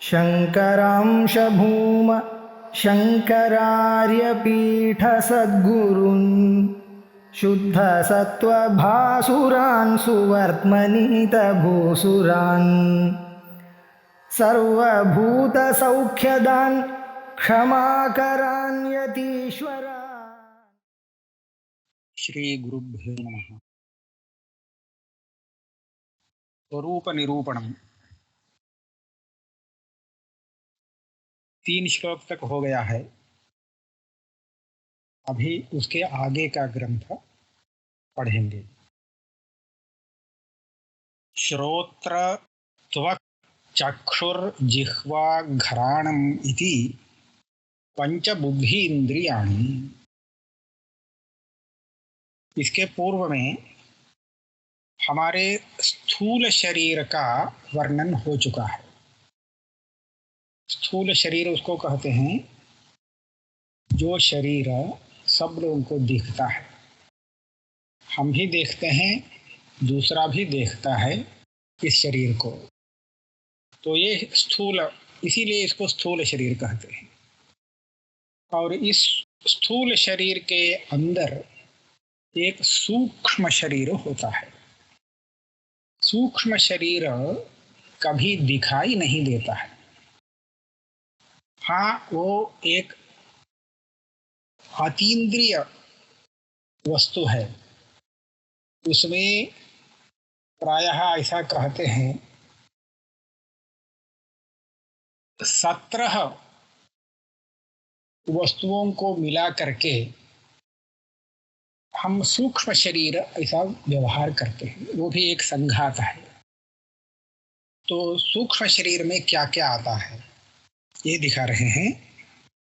शङ्करांश भूम शङ्करार्यपीठसद्गुरून् शुद्धसत्त्वभासुरान् सुवर्त्मनीतभूसुरान् सर्वभूतसौख्यदान् क्षमाकरान् यतीश्वरान्। श्री गुरुभ्यो नमः। स्वरूप निरूपणम 3 श्लोक तक हो गया है। अभी उसके आगे का ग्रंथ पढ़ेंगे। श्रोत्र त्वक् चक्षुर्जिह्वा घ्राणम इति पंचबुद्धि इंद्रियाणि। इसके पूर्व में हमारे स्थूल शरीर का वर्णन हो चुका है। स्थूल शरीर उसको कहते हैं जो शरीर सब लोगों को दिखता है। हम भी देखते हैं, दूसरा भी देखता है इस शरीर को, तो ये स्थूल, इसीलिए इसको स्थूल शरीर कहते हैं। और इस स्थूल शरीर के अंदर एक सूक्ष्म शरीर होता है। सूक्ष्म शरीर कभी दिखाई नहीं देता है। हाँ, वो एक अतीन्द्रिय वस्तु है। उसमें प्रायः ऐसा कहते हैं 17 वस्तुओं को मिला करके हम सूक्ष्म शरीर ऐसा व्यवहार करते हैं। वो भी एक संघात है। तो सूक्ष्म शरीर में क्या क्या आता है ये दिखा रहे हैं।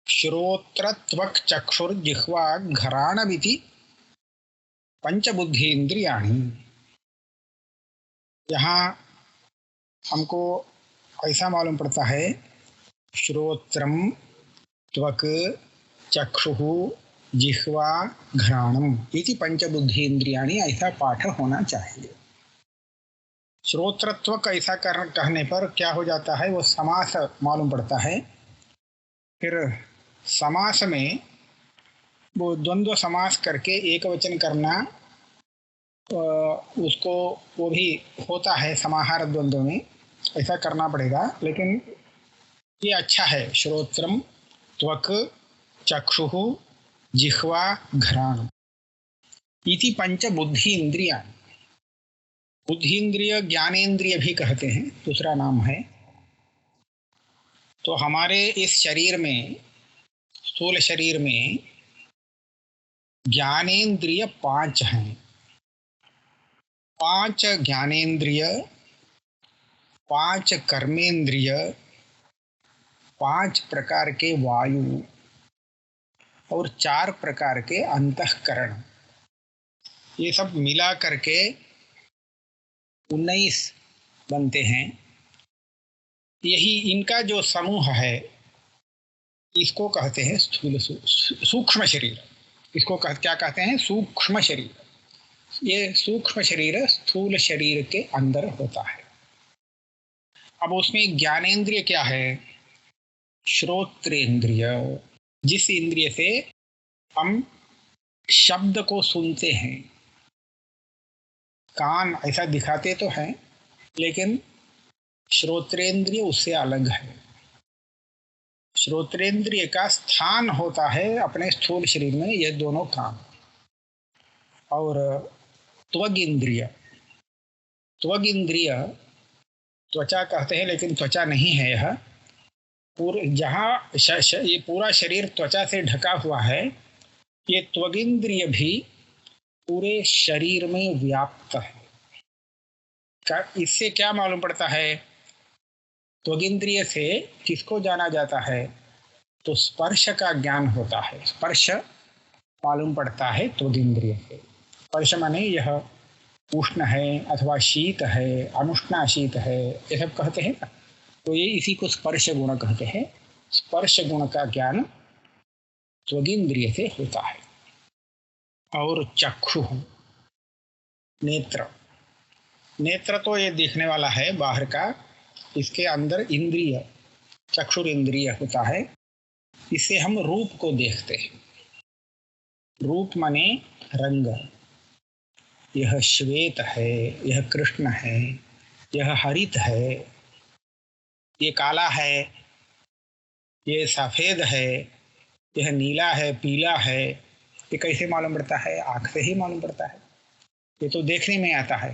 श्रोत्र त्वक् चक्षुर्जिह्वा घ्राणमिति पंचबुद्धि इंद्रियाणि। यहाँ हमको ऐसा मालूम पड़ता है श्रोत्रम त्वक् चक्षुः जिह्वा घ्राणम इति पंचबुद्धि इंद्रियाणि, ऐसा पाठ होना चाहिए। श्रोत्रत्वक ऐसा कहने पर क्या हो जाता है, वो समास मालूम पड़ता है। फिर समास में वो द्वंद्व समास करके एक वचन करना, उसको वो भी होता है समाहार द्वंद्व में, ऐसा करना पड़ेगा। लेकिन ये अच्छा है, श्रोत्रम त्वक् चक्षुः जिह्वा घ्राण इति पंचबुद्धि इंद्रिया। बुद्धि इंद्रिय ज्ञानेन्द्रिय भी कहते हैं, दूसरा नाम है। तो हमारे इस शरीर में, स्थूल शरीर में ज्ञानेन्द्रिय 5 हैं। 5 ज्ञानेन्द्रिय, 5 कर्मेंद्रिय, 5 प्रकार के वायु और 4 प्रकार के अंतःकरण, ये सब मिला करके 19 बनते हैं। यही इनका जो समूह है इसको कहते हैं स्थूल सूक्ष्म शरीर। इसको क्या कहते हैं? सूक्ष्म शरीर। ये सूक्ष्म शरीर स्थूल शरीर के अंदर होता है। अब उसमें ज्ञानेंद्रिय क्या है? श्रोत्रेंद्रिय, जिस इंद्रिय से हम शब्द को सुनते हैं। कान ऐसा दिखाते तो हैं, लेकिन श्रोत्रेंद्रिय उससे अलग है। श्रोत्रेंद्रिय का स्थान होता है अपने स्थूल शरीर में ये दोनों काम। और त्वग इंद्रिय, त्वग इंद्रिय त्वचा कहते हैं, लेकिन त्वचा नहीं है। यह जहाँ ये पूरा शरीर त्वचा से ढका हुआ है, ये त्वगिंद्रिय भी पूरे शरीर में व्याप्त है। इससे क्या मालूम पड़ता है? त्वगिंद्रिय से किसको जाना जाता है? तो स्पर्श का ज्ञान होता है। स्पर्श मालूम पड़ता है त्वगिंद्रिय से। स्पर्श माने यह उष्ण है अथवा शीत है, अनुष्णा शीत है, ये सब कहते हैं ना। तो ये इसी को स्पर्श गुण कहते हैं। स्पर्श गुण का ज्ञान त्वगिंद्रिय से होता है। और चक्षु, नेत्र, नेत्र तो ये देखने वाला है बाहर का। इसके अंदर इंद्रिय, चक्षुर इंद्रिय होता है, इससे हम रूप को देखते हैं। रूप माने रंग। यह श्वेत है, यह कृष्ण है, यह हरित है, ये काला है, ये सफेद है, यह नीला है, पीला है। ये कैसे मालूम पड़ता है? आँख से ही मालूम पड़ता है। ये तो देखने में आता है।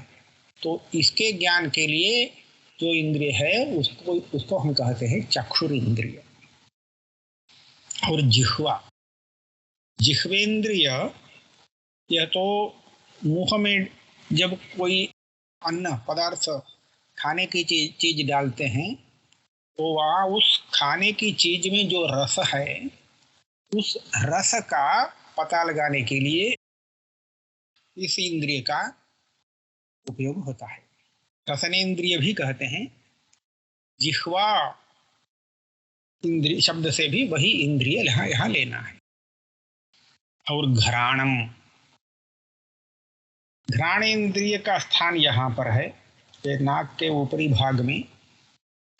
तो इसके ज्ञान के लिए जो इंद्रिय है उसको हम कहते हैं चक्षुर इंद्रिय। और जिह्वा, जिह्वेंद्रिय, यह तो मुंह में जब कोई अन्न पदार्थ खाने की चीज डालते हैं तो वहाँ उस खाने की चीज में जो रस है, उस रस का पता लगाने के लिए इस इंद्रिय का उपयोग होता है। रसनेन्द्रिय भी कहते हैं। जिह्वा इंद्रिय शब्द से भी वही इंद्रिय यहाँ लेना है। और घ्राणम, घ्राणेन्द्रिय का स्थान यहाँ पर है। ये नाक के ऊपरी भाग में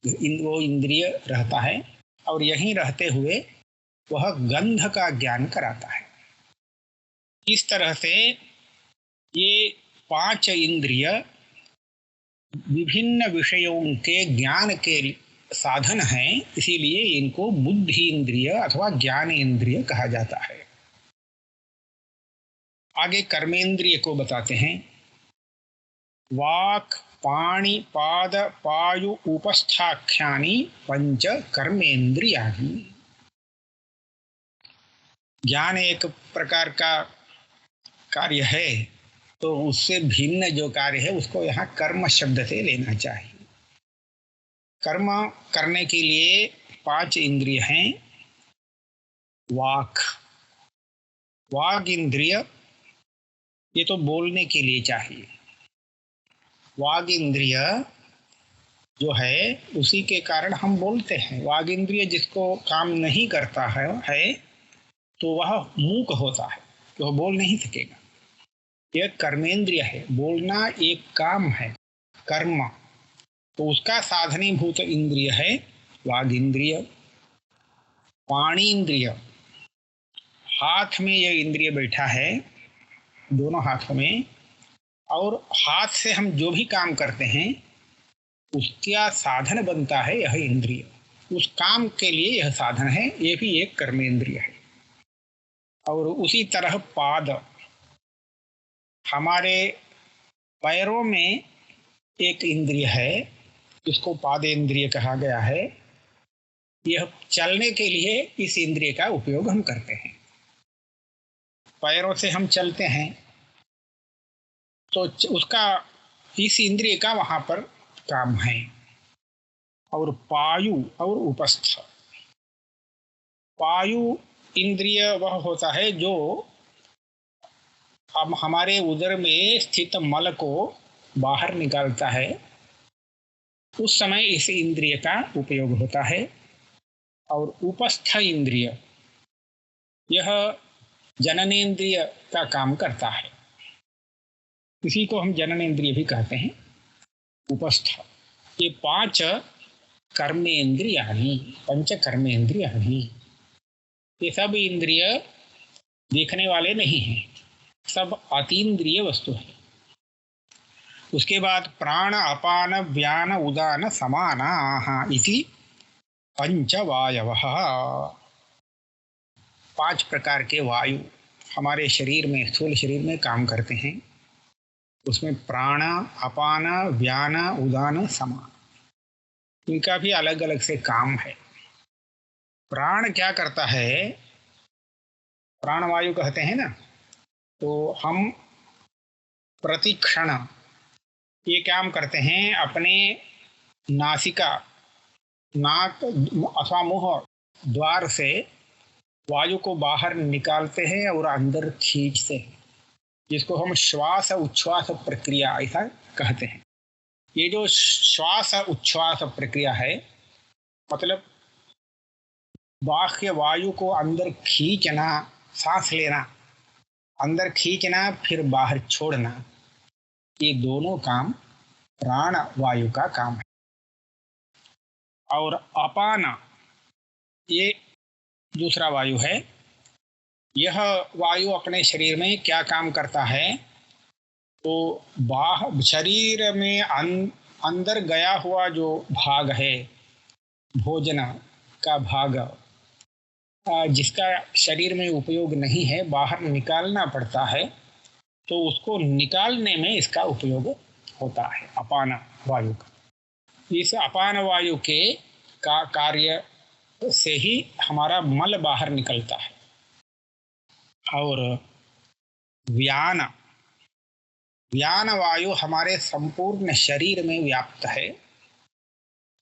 वो इंद्रिय रहता है और यहीं रहते हुए वह गंध का ज्ञान कराता है। इस तरह से ये 5 इंद्रिय विभिन्न विषयों के ज्ञान के साधन हैं, इसीलिए इनको बुद्धि इंद्रिय अथवा ज्ञान इंद्रिय कहा जाता है। आगे कर्मेंद्रिय को बताते हैं। वाक् पाणि पाद पायु उपस्थाख्यानि पंच कर्मेंद्रियानि। ज्ञान एक प्रकार का कार्य है, तो उससे भिन्न जो कार्य है उसको यहाँ कर्म शब्द से लेना चाहिए। कर्म करने के लिए 5 इंद्रिय हैं। वाक, वाग इंद्रिय, ये तो बोलने के लिए चाहिए। वाग इंद्रिय जो है उसी के कारण हम बोलते हैं। वाग इंद्रिय जिसको काम नहीं करता है तो वह मूक होता है, तो वह बोल नहीं सकेगा। यह कर्मेंद्रिय है, बोलना एक काम है, कर्म, तो उसका साधनीभूत इंद्रिय है वाग इंद्रिय। पाणी इंद्रिय, हाथ में यह इंद्रिय बैठा है, दोनों हाथों में, और हाथ से हम जो भी काम करते हैं उसका साधन बनता है यह इंद्रिय। उस काम के लिए यह साधन है, यह भी एक कर्मेंद्रिय है। और उसी तरह पाद, हमारे पैरों में एक इंद्रिय है जिसको पादेंद्रिय कहा गया है। यह चलने के लिए इस इंद्रिय का उपयोग हम करते हैं। पैरों से हम चलते हैं तो उसका, इस इंद्रिय का वहां पर काम है। और पायु और उपस्थ, पायु इंद्रिय वह होता है जो हम हमारे उदर में स्थित मल को बाहर निकालता है, उस समय इस इंद्रिय का उपयोग होता है। और उपस्थ इंद्रिय, यह जननेन्द्रिय का काम करता है, इसी को हम जननेन्द्रिय भी कहते हैं। उपस्थ, ये 5 कर्मेंद्रियाणि, पंच कर्मेंद्रियाणि। ये सब इंद्रिय देखने वाले नहीं हैं, सब अतीन्द्रिय वस्तु है। उसके बाद प्राण अपान व्यान उदान समाना इति पंचवायवः। 5 प्रकार के वायु हमारे शरीर में, स्थूल शरीर में काम करते हैं। उसमें प्राण, अपान, व्यान, उदान, समान, इनका भी अलग अलग से काम है। प्राण क्या करता है? प्राणवायु कहते हैं ना, तो हम प्रतिक्षण ये काम करते हैं, अपने नासिका, नाक अथवा मुंह द्वार से वायु को बाहर निकालते हैं और अंदर खींचते हैं, जिसको हम श्वास उच्छ्वास प्रक्रिया ऐसा कहते हैं। ये जो श्वास उच्छ्वास प्रक्रिया है, मतलब बाह्य वायु को अंदर खींचना, सांस लेना, अंदर खींचना फिर बाहर छोड़ना, ये दोनों काम प्राण वायु का काम है। और अपान, ये दूसरा वायु है। यह वायु अपने शरीर में क्या काम करता है, तो शरीर में अंदर गया हुआ जो भाग है, भोजन का भाग, जिसका शरीर में उपयोग नहीं है, बाहर निकालना पड़ता है, तो उसको निकालने में इसका उपयोग होता है, अपान वायु का। इस अपान वायु के का कार्य से ही हमारा मल बाहर निकलता है। और व्यान व्यान वायु हमारे संपूर्ण शरीर में व्याप्त है।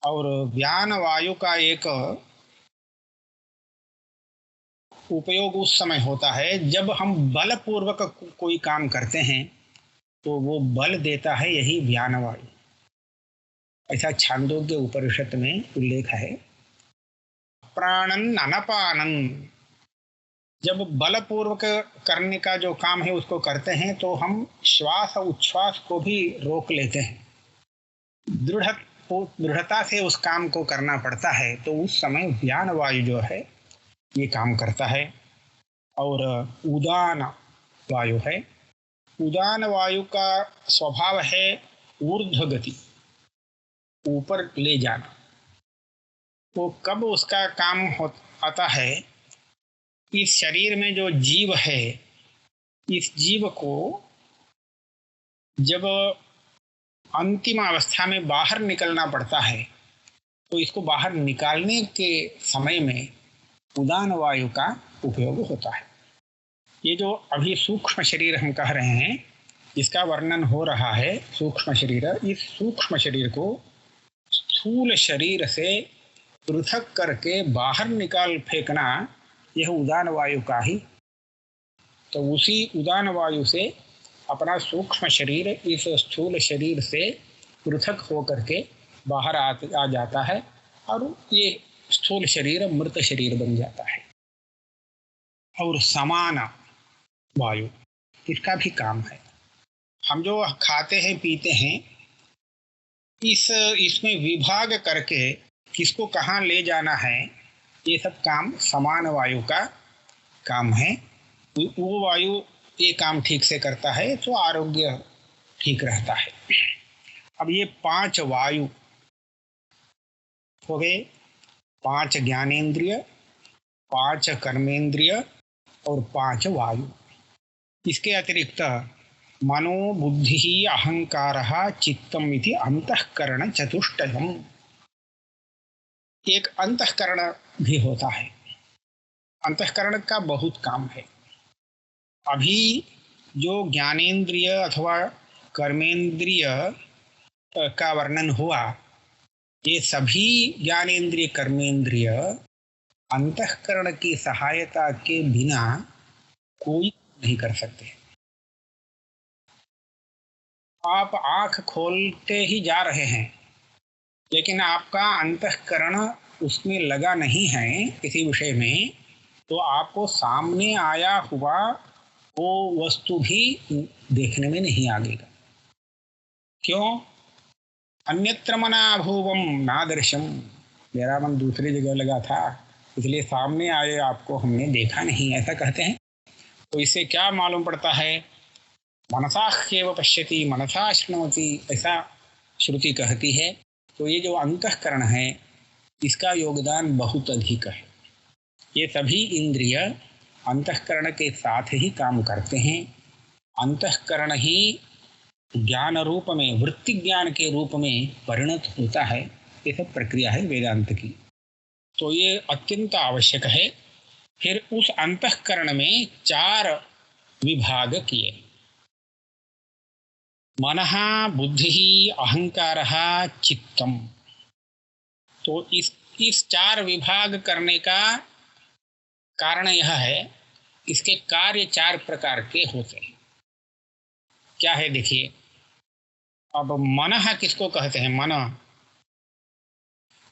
और व्यान वायु का एक उपयोग उस समय होता है जब हम बलपूर्वक कोई काम करते हैं, तो वो बल देता है यही व्यान वायु। ऐसा छांदोग्य उपनिषद में उल्लेख है। प्राणन अनपानन, जब बलपूर्वक करने का जो काम है उसको करते हैं, तो हम श्वास और उच्छ्वास को भी रोक लेते हैं। दृढ़ता से उस काम को करना पड़ता है, तो उस समय व्यान वायु जो है ये काम करता है। और उदान वायु है। उदान वायु का स्वभाव है ऊर्ध्व गति, ऊपर ले जाना। तो कब उसका काम आता है, इस शरीर में जो जीव है, इस जीव को जब अंतिम अवस्था में बाहर निकलना पड़ता है, तो इसको बाहर निकालने के समय में उदान वायु का उपयोग होता है। ये जो अभी सूक्ष्म शरीर हम कह रहे हैं, जिसका वर्णन हो रहा है सूक्ष्म शरीर, इस सूक्ष्म शरीर को स्थूल शरीर से पृथक करके बाहर निकाल फेंकना, यह उदान वायु का ही। तो उसी उदान वायु से अपना सूक्ष्म शरीर इस स्थूल शरीर से पृथक होकर के बाहर आ जाता है, और ये स्थूल शरीर मृत शरीर बन जाता है। और समान वायु, इसका भी काम है। हम जो खाते हैं पीते हैं, इसमें विभाग करके किसको कहाँ ले जाना है, ये सब काम समान वायु का काम है। वो वायु ये काम ठीक से करता है तो आरोग्य ठीक रहता है। अब ये 5 वायु हो गए, 5 ज्ञानेंद्रिय, 5 कर्मेंद्रिय और 5 वायु। इसके अतिरिक्त मनो बुद्धि अहंकार चित्तम इति अंतःकरण चतुष्टयम्, एक अंतःकरण भी होता है। अंतःकरण का बहुत काम है। अभी जो ज्ञानेंद्रिय अथवा कर्मेंद्रिय का वर्णन हुआ, ये सभी ज्ञानेंद्रिय कर्मेंद्रिय अंतःकरण की सहायता के बिना कोई नहीं कर सकते। आप आंख खोलते ही जा रहे हैं, लेकिन आपका अंतःकरण उसमें लगा नहीं है किसी विषय में, तो आपको सामने आया हुआ वो वस्तु भी देखने में नहीं आएगा। क्यों? अन्यत्र मना भूवम नादर्शम, मेरा मन दूसरी जगह लगा था, इसलिए सामने आए आपको हमने देखा नहीं, ऐसा कहते हैं। तो इससे क्या मालूम पड़ता है? मनसा केव पश्यति मनसा शृणोति, ऐसा श्रुति कहती है। तो ये जो अंतःकरण है, इसका योगदान बहुत अधिक है। ये सभी इंद्रिय अंतःकरण के साथ ही काम करते हैं। अंतःकरण ही ज्ञान रूप में, वृत्ति ज्ञान के रूप में परिणत होता है। ये सब प्रक्रिया है वेदांत की। तो ये अत्यंत आवश्यक है। फिर उस अंतःकरण में 4 विभाग किए, मनः बुद्धि अहंकारः चित्तम। तो इस 4 विभाग करने का कारण यह है, इसके कार्य 4 प्रकार के होते हैं। क्या है देखिए। अब मनः किसको कहते हैं? मन,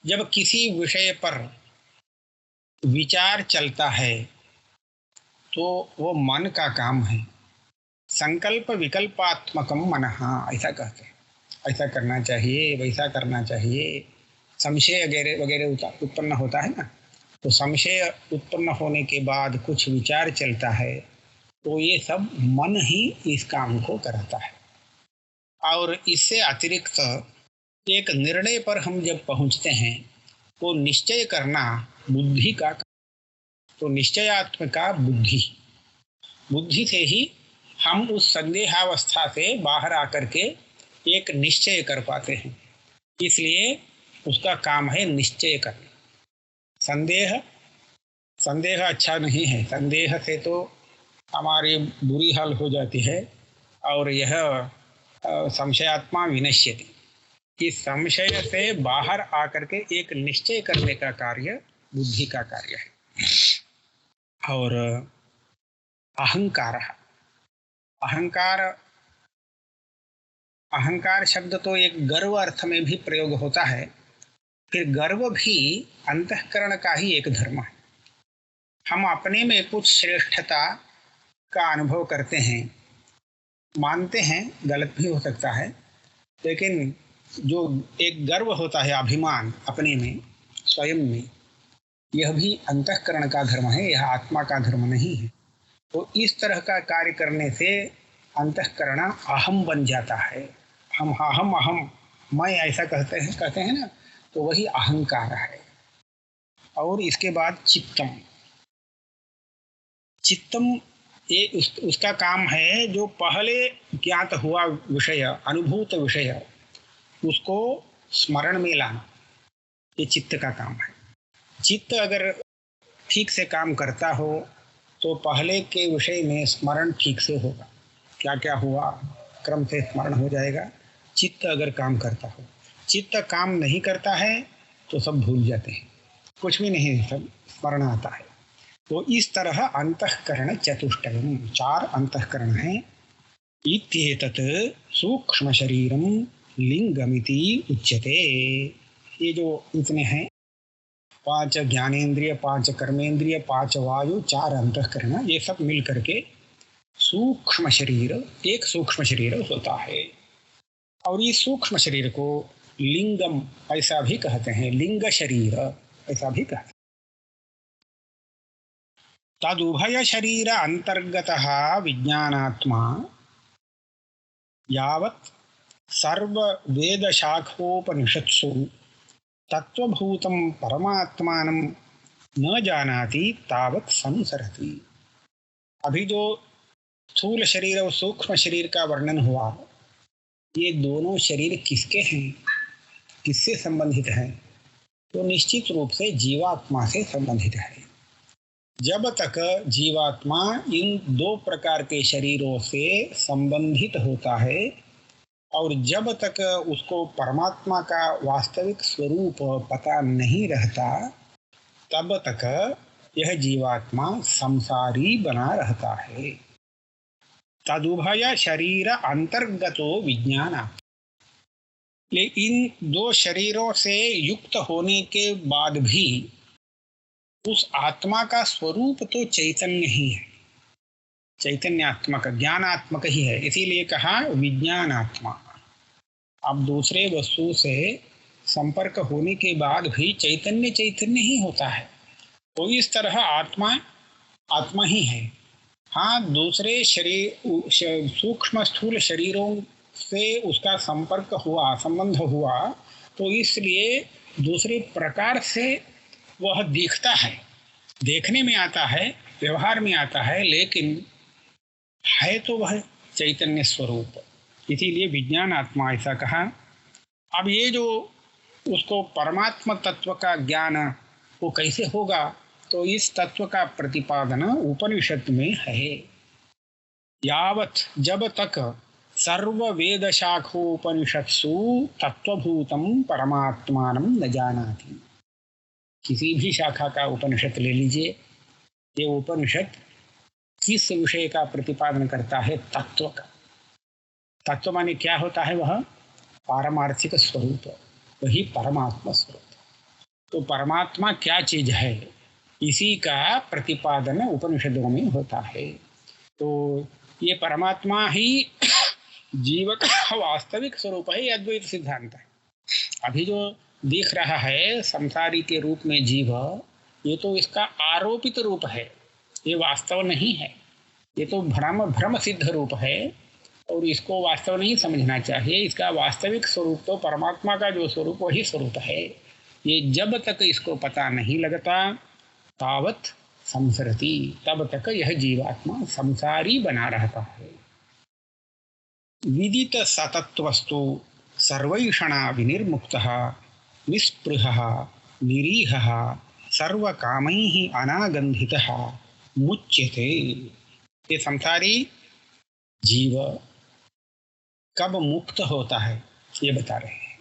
जब किसी विषय पर विचार चलता है तो वो मन का काम है। संकल्प विकल्पात्मकम मनः, ऐसा कहते हैं। ऐसा करना चाहिए, वैसा करना चाहिए, संशय वगैरह वगैरह उत्पन्न होता है ना, तो संशय उत्पन्न होने के बाद कुछ विचार चलता है, तो ये सब मन ही इस काम को कराता है। और इससे अतिरिक्त एक निर्णय पर हम जब पहुंचते हैं तो निश्चय करना बुद्धि का, तो निश्चयात्मका बुद्धि, बुद्धि से ही हम उस संदेहावस्था से बाहर आकर के एक निश्चय कर पाते हैं। इसलिए उसका काम है निश्चय करना। संदेह अच्छा नहीं है। संदेह से तो हमारी बुरी हाल हो जाती है। और यह संशयात्मा विनश्यति, इस संशय से बाहर आकर के एक निश्चय करने का कार्य बुद्धि का कार्य है। और अहंकार शब्द तो एक गर्व अर्थ में भी प्रयोग होता है। फिर गर्व भी अंतःकरण का ही एक धर्म है। हम अपने में कुछ श्रेष्ठता का अनुभव करते हैं, मानते हैं, गलत भी हो सकता है, लेकिन जो एक गर्व होता है, अभिमान अपने में, स्वयं में, यह भी अंतःकरण का धर्म है, यह आत्मा का धर्म नहीं है। तो इस तरह का कार्य करने से अंतःकरण अहम बन जाता है। हम अहम अहम मैं ऐसा कहते हैं ना, तो वही अहंकार है। और इसके बाद चित्तम ये उसका काम है जो पहले ज्ञात हुआ विषय, अनुभूत विषय, उसको स्मरण में लाना, ये चित्त का काम है। चित्त अगर ठीक से काम करता हो तो पहले के विषय में स्मरण ठीक से होगा, क्या क्या हुआ क्रम से स्मरण हो जाएगा। चित्त अगर काम करता हो, चित्त काम नहीं करता है तो सब भूल जाते हैं, कुछ भी नहीं, सब स्मरण आता है। तो इस तरह अंतःकरण चतुष्टयम, 4 अंतःकरण हैं। इत्येतत् सूक्ष्म शरीरम लिंगमिति उच्यते। ये जो इतने हैं, 5 ज्ञानेन्द्रिय, 5 कर्मेंद्रिय, 5 वायु, 4 अंतःकरण, ये सब मिल करके सूक्ष्म शरीर, एक सूक्ष्म शरीर होता है। और इस सूक्ष्म शरीर को लिंगम ऐसा भी कहते हैं, लिंग शरीर ऐसा भी कहते हैं। तदुभय शरीर अंतर्गतः विज्ञानात्मा यावत् सर्व वेद शाखोपनिषत्सु तत्वभूतं परमात्मानं न जानाति तावत् संसरति। अभी जो स्थूल शरीर और सूक्ष्म शरीर का वर्णन हुआ, ये दोनों शरीर किसके हैं, किससे संबंधित हैं? तो निश्चित रूप से जीवात्मा से संबंधित है। जब तक जीवात्मा इन 2 प्रकार के शरीरों से संबंधित होता है और जब तक उसको परमात्मा का वास्तविक स्वरूप पता नहीं रहता, तब तक यह जीवात्मा संसारी बना रहता है। तदुभय शरीर अंतर्गतो विज्ञान, लेकिन 2 शरीरों से युक्त होने के बाद भी उस आत्मा का स्वरूप तो चैतन्य ही है, चैतन्यात्मक, ज्ञानात्मक ही है। इसीलिए कहा विज्ञानात्मा। अब दूसरे वस्तु से संपर्क होने के बाद भी चैतन्य ही होता है। तो इस तरह आत्मा ही है। हाँ, दूसरे शरीर, सूक्ष्म स्थूल शरीरों से उसका संपर्क हुआ, संबंध हुआ, तो इसलिए दूसरे प्रकार से वह दिखता है, देखने में आता है, व्यवहार में आता है, लेकिन है तो वह चैतन्य स्वरूप। इसीलिए विज्ञान आत्मा ऐसा कहा। अब ये जो उसको परमात्मा तत्व का ज्ञान वो कैसे होगा, तो इस तत्व का प्रतिपादन उपनिषद में है। यावत्, जब तक सर्व वेद शाखोपनिषत्सु तत्वभूतम परमात्मानं न जानाति। किसी भी शाखा का उपनिषद ले लीजिए, ये उपनिषद किस विषय का प्रतिपादन करता है? तत्व का। तत्व माने क्या होता है? वह पारमार्थिक स्वरूप, वही परमात्मा स्वरूप। तो परमात्मा क्या चीज है, इसी का प्रतिपादन उपनिषदों में होता है। तो ये परमात्मा ही जीव का वास्तविक स्वरूप है, ये अद्वैत सिद्धांत है। अभी जो दिख रहा है संसारी के रूप में जीव, ये तो इसका आरोपित रूप है, ये वास्तव नहीं है। ये तो भ्रम भ्रम सिद्ध रूप है और इसको वास्तव नहीं समझना चाहिए। इसका वास्तविक स्वरूप तो परमात्मा का जो स्वरूप वही स्वरूप है। ये जब तक इसको पता नहीं लगता तावत संसरति, तब तक यह जीवात्मा संसारी बना रहता है। विदित सतत्वस्तु सर्वैषणा विनिर्मुक्तः निस्पृहः निरीहः सर्वकामैः अनागंधितः मुच्यते। ये संसारी जीव कब मुक्त होता है ये बता रहे हैं,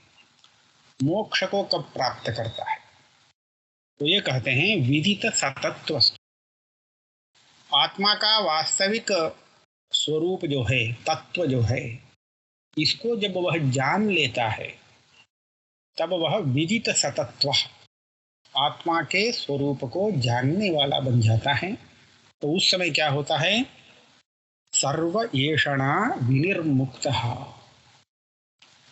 मोक्ष को कब प्राप्त करता है। तो ये कहते हैं विदित सतत्वस्तु, आत्मा का वास्तविक स्वरूप जो है, तत्व जो है, इसको जब वह जान लेता है तब वह विदित सतत्व, आत्मा के स्वरूप को जानने वाला बन जाता है। तो उस समय क्या होता है, सर्व एषणा विनिर्मुक्तः।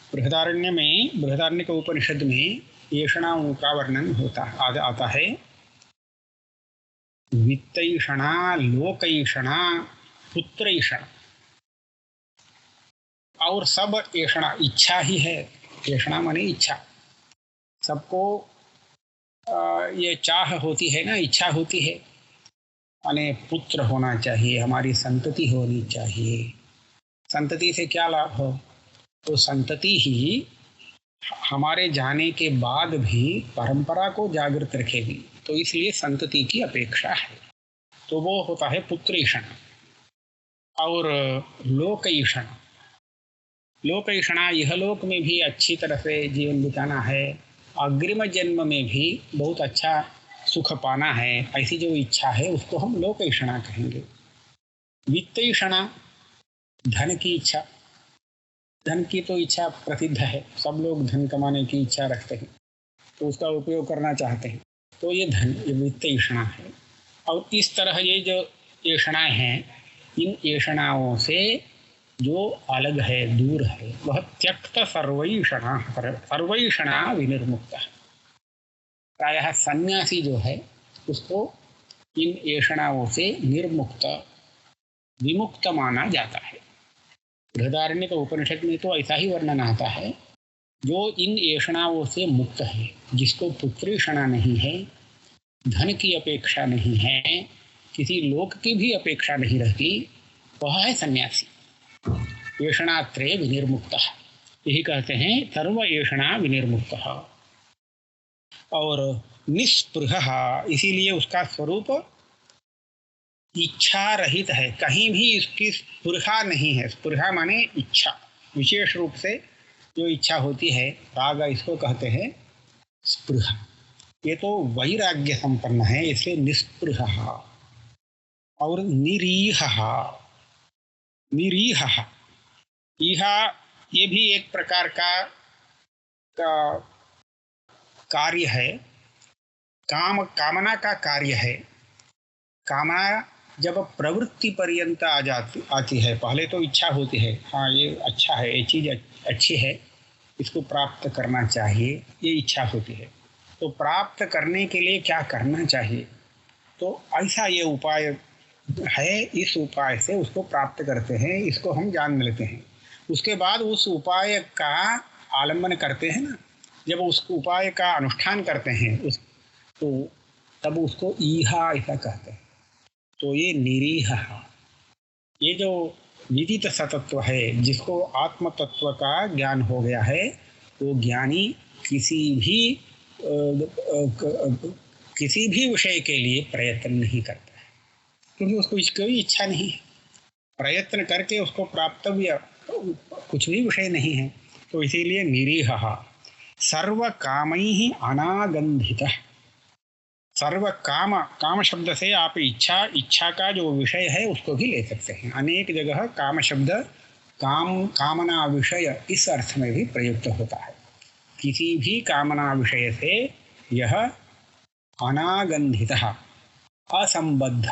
बृहदारण्य के उपनिषद में एषणाओं का वर्णन आता है। वित्तैषणा, लोकैषणा, पुत्रैषणा, और सब ऐषणा इच्छा ही है। ऐषणा माने इच्छा, सबको ये चाह होती है ना, इच्छा होती है, माने पुत्र होना चाहिए, हमारी संतति होनी चाहिए। संतति से क्या लाभ हो, तो संतति ही हमारे जाने के बाद भी परंपरा को जागृत रखेगी, तो इसलिए संतति की अपेक्षा है। तो वो होता है पुत्रैषणा। और लोकैषणा, लोकैषणा यह लोक में भी अच्छी तरह से जीवन बिताना है, अग्रिम जन्म में भी बहुत अच्छा सुख पाना है, ऐसी जो इच्छा है उसको हम लोकैषणा कहेंगे। वित्तैषणा, धन की इच्छा, धन की तो इच्छा प्रसिद्ध है, सब लोग धन कमाने की इच्छा रखते हैं, तो उसका उपयोग करना चाहते हैं, तो ये धन, ये वित्तैषणा है। और इस तरह ये जो ऐषणाएं हैं, इन ऐषणाओं से जो अलग है, दूर है, वह त्यक्त सर्वैषणा विनिर्मुक्त है। प्रायः सन्यासी जो है उसको इन ऐषणाओं से निर्मुक्त, विमुक्त माना जाता है। बृहदारण्य के उपनिषद में तो ऐसा ही वर्णन आता है, जो इन ऐषणाओं से मुक्त है, जिसको पुत्रैषणा नहीं है, धन की अपेक्षा नहीं है, किसी लोक की भी अपेक्षा नहीं रहती, वह है सन्यासी। ऐषणात्रय विनिर्मुक्तः, यही कहते हैं सर्व ऐषणा विनिर्मुक्तः। और निस्पृहः, इसीलिए उसका स्वरूप इच्छा रहित है, कहीं भी इसकी स्पृहा नहीं है। स्पृहा माने इच्छा, विशेष रूप से जो इच्छा होती है, राग, इसको कहते हैं स्पृहा। ये तो वैराग्य संपन्न है, इसलिए निस्पृहः। और निरीहः, निरीहः, इहा ये भी एक प्रकार का कार्य है, कामना का कार्य है। कामना जब प्रवृत्ति पर्यंत आती है, पहले तो इच्छा होती है, हाँ ये अच्छा है, ये चीज़ अच्छी है, इसको प्राप्त करना चाहिए, ये इच्छा होती है। तो प्राप्त करने के लिए क्या करना चाहिए, तो ऐसा ये उपाय है, इस उपाय से उसको प्राप्त करते हैं, इसको हम जान लेते हैं। उसके बाद उस उपाय का आलम्बन करते हैं ना, जब उस उपाय का अनुष्ठान करते हैं तो तब उसको ईहा ऐसा कहते हैं। तो ये निरीह, ये जो विदित सतत्व है, जिसको आत्म तत्व का ज्ञान हो गया है, वो ज्ञानी किसी भी विषय के लिए प्रयत्न नहीं करता है, क्योंकि उसको कोई इच्छा नहीं है। प्रयत्न करके उसको प्राप्तव्य कुछ भी विषय नहीं है। तो इसीलिए निरीह, सर्व कामैः अनागंधितः। सर्व काम, काम शब्द से आप इच्छा का जो विषय है उसको भी ले सकते हैं। अनेक जगह काम शब्द कामना विषय इस अर्थ में भी प्रयुक्त होता है। किसी भी कामना विषय से यह अनागंधितः, असंबद्ध,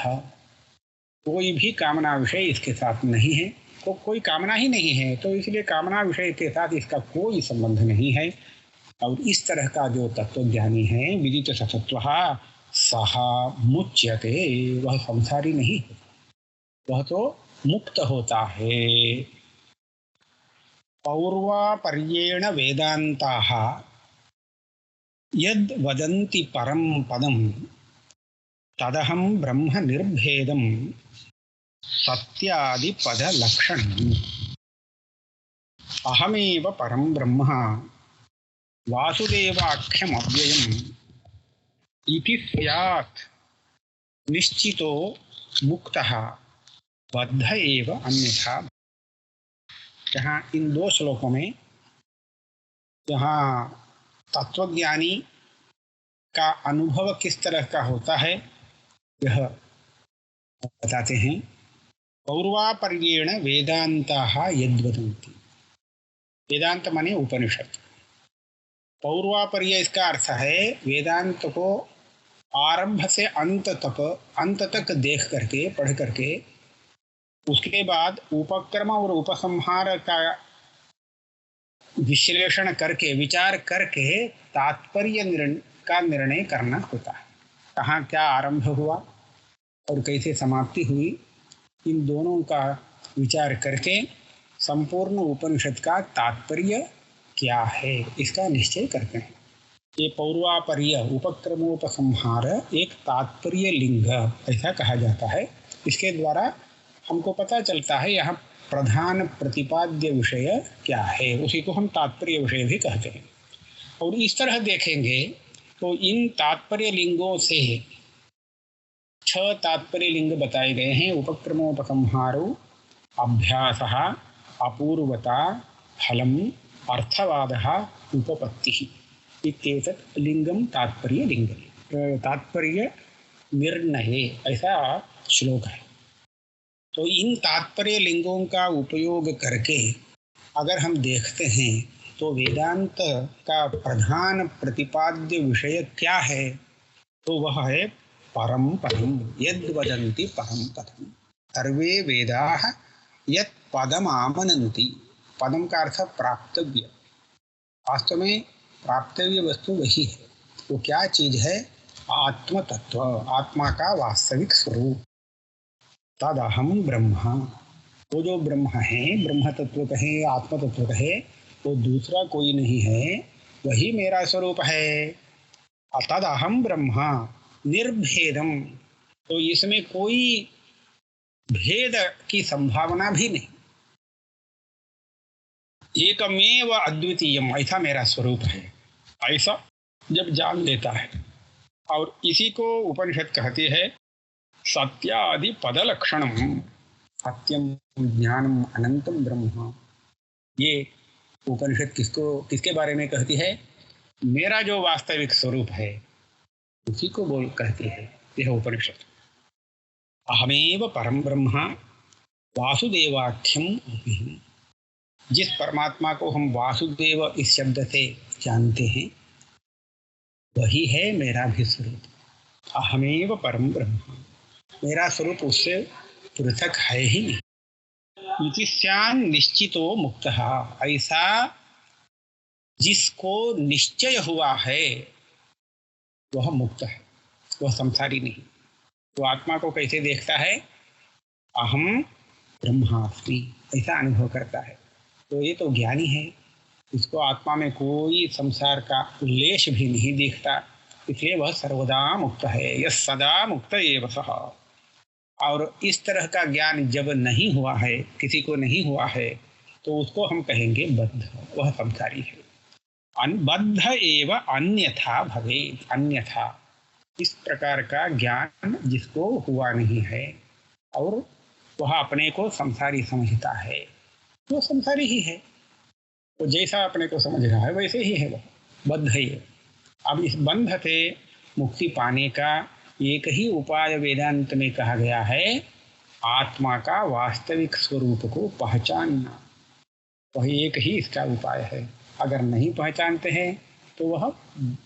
कोई भी कामना विषय इसके साथ नहीं है, तो कोई कामना ही नहीं है, तो इसलिए कामना विषय के साथ इसका कोई संबंध नहीं है। और इस तरह का जो तत्वज्ञानी है, विदित सतत्वः सह मुच्यते, वह संसारी नहीं है, वह तो मुक्त होता है। पौर्वापर्येण वेदांताः यद् वदन्ति परं पदं तदहं ब्रह्म निर्भेदं सत्यादिपदलक्षणम्। अहमेव परं ब्रह्म वासुदेवाख्यमव्ययम् इति स्यात् निश्चितो मुक्तः बद्ध एव अन्यथा। यहाँ इन दो श्लोकों में यहाँ तत्वज्ञानी का अनुभव किस तरह का होता है यह बताते हैं। पौर्वापर्येण वेदांताः यद्वदन्ति, वेदांत माने उपनिषद। पौर्वापर्य इसका अर्थ है वेदांत को आरंभ से अंत तक देख करके, पढ़ करके, उसके बाद उपक्रम और उपसंहार का विश्लेषण करके, विचार करके तात्पर्य का निर्णय करना होता है। कहाँ क्या आरंभ हुआ और कैसे समाप्ति हुई, इन दोनों का विचार करके संपूर्ण उपनिषद का तात्पर्य क्या है इसका निश्चय करते हैं। ये पौर्वापर्य उपक्रमोपसंहार एक तात्पर्य लिंग ऐसा कहा जाता है। इसके द्वारा हमको पता चलता है यहाँ प्रधान प्रतिपाद्य विषय क्या है, उसी को हम तात्पर्य विषय भी कहते हैं। और इस तरह देखेंगे तो इन तात्पर्य लिंगों से 6 तात्पर्य लिंग बताए गए हैं। उपक्रमोपसंहारो, अभ्यासः, अपूर्वता, फलम, अर्थवादः, उपपत्तिः इत्येतत् लिंगम तात्पर्य लिंग, तात्पर्य निर्णय ऐसा श्लोक है। तो इन तात्पर्य लिंगों का उपयोग करके अगर हम देखते हैं तो वेदांत का प्रधान प्रतिपाद्य विषय क्या है, तो वह है परम पदम यद् वदन्ति परम पदम। सर्वे वेदाः यत् पदमामनन्ति, पदम का अर्थ प्राप्तव्य, वास्तव में प्राप्तव्य वस्तु वही है। वो क्या चीज है? आत्म तत्व, आत्मा का वास्तविक स्वरूप। तदहम ब्रह्म, वो जो ब्रह्म है, ब्रह्म तत्व कहे, आत्म तत्व कहे, वो दूसरा कोई नहीं है, वही मेरा स्वरूप है। तदहम ब्रह्म निर्भेदम, तो इसमें कोई भेद की संभावना भी नहीं। एकमेव अद्वितीयम, ऐसा मेरा स्वरूप है, ऐसा जब जान लेता है। और इसी को उपनिषद कहती है सत्यादि पदलक्षणम, सत्यम ज्ञानम अनंतम ब्रह्म। ये उपनिषद किसके बारे में कहती है? मेरा जो वास्तविक स्वरूप है उसी को बोल कहती है यह उपनिषद। अहमेव परम ब्रह्म वासुदेवाख्यम अव्ययम्, जिस परमात्मा को हम वासुदेव इस शब्द से जानते हैं वही है मेरा भी स्वरूप। अहमेव परम ब्रह्म, मेरा स्वरूप उससे पृथक है ही नहीं। इति स्यान् निश्चितो मुक्तः, ऐसा जिसको निश्चय हुआ है वह मुक्त है, वह संसारी नहीं। तो आत्मा को कैसे देखता है? अहम ब्रह्मास्मि, ऐसा अनुभव करता है। तो ये तो ज्ञानी है, इसको आत्मा में कोई संसार का उल्लेश भी नहीं दिखता, इसलिए वह सर्वदा मुक्त है। यह सदा मुक्त एव सः। और इस तरह का ज्ञान जब नहीं हुआ है, किसी को नहीं हुआ है, तो उसको हम कहेंगे बद्ध, वह संसारी है। बद्ध एव अन्यथा भवेत्, अन्यथा इस प्रकार का ज्ञान जिसको हुआ नहीं है और वह अपने को संसारी समझता है, वो संसारी ही है। तो जैसा अपने को समझ रहा है वैसे ही है, वह बद्ध ही है। अब इस बंध से मुक्ति पाने का एक ही उपाय वेदांत में कहा गया है, आत्मा का वास्तविक स्वरूप को पहचानना। वही एक ही इसका उपाय है। अगर नहीं पहचानते हैं तो वह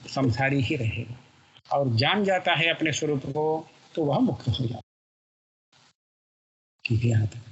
संसारी ही रहेगा, और जान जाता है अपने स्वरूप को तो वह मुक्त हो जाता है। ठीक है, यहाँ तक।